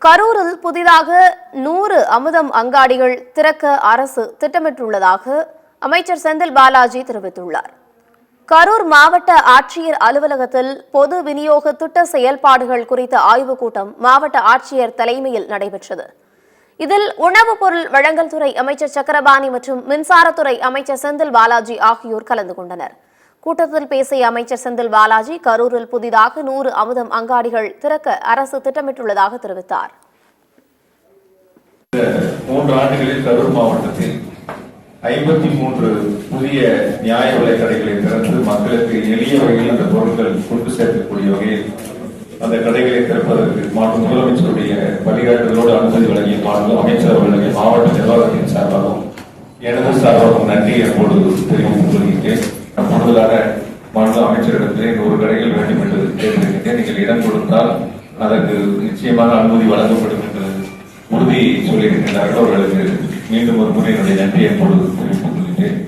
கரூரில் புதிதாக 100 அமுதம் அங்காடிகள் திறக்க அரசு திட்டமிட்டுள்ளதாக அமைச்சர் செந்தில் பாலாஜி தெரிவித்துள்ளார். கரூர் மாவட்ட ஆட்சியர் அலுவலகத்தில் பொது விநியோக திட்ட செயல்பாடுகள் குறித்த ஆய்வுக் கூட்டம் மாவட்ட ஆட்சியர் தலைமையில் நடைபெற்றது. இதில் உணவுப் பொருள் வழங்கல் துறை அமைச்சர் சக்கரபாணி மற்றும் மின்சாரத்துறை அமைச்சர் செந்தில் பாலாஜி ஆகியோர் கலந்து கொண்டனர். கூட்டத்தில் பேசிய அமைச்சர் செந்தில் பாலாஜி கரூரில் புதிதாக 100 அமுதம் அங்காடிகள் திறக்க அரசு திட்டமிட்டுள்ளதாக தெரிவித்தார். 3 ஆண்டுகளில் கரூர் மாவட்டத்தில் 53 புதிய நியாய விலைக் கடைகளை திறந்து மக்களுக்கு எளிய வகையில் அந்த பொருட்கள் கொண்டு சேர்க்கக்கூடிய வகையில் அந்த கடைகளை திறப்பதற்கு முதலமைச்சருடைய வழிகாட்டுதலோடு அனுமதி வழங்கிய மாநில அமைச்சர் அவர்களுக்கு மாவட்ட நிர்வாகத்தின் சார்பாகவும் எனது சார்பாகவும் நன்றி என்போடு தெரிவித்துக் கொள்கின்றேன். கூடுதலாக மாநில அமைச்சரிடத்திலே 100 கடைகள் வேண்டும் என்று கேட்டிருக்கின்றேன். நீங்கள் இடம் கொடுத்தால் அதற்கு நிச்சயமாக அனுமதி வழங்கப்படும் என்று உறுதி சொல்லியிருக்கின்றார்கள். அவர்களுக்கு மீண்டும் ஒரு முறை என்னுடைய நன்றி என்போடு தெரிவித்துக் கொள்கின்றேன்.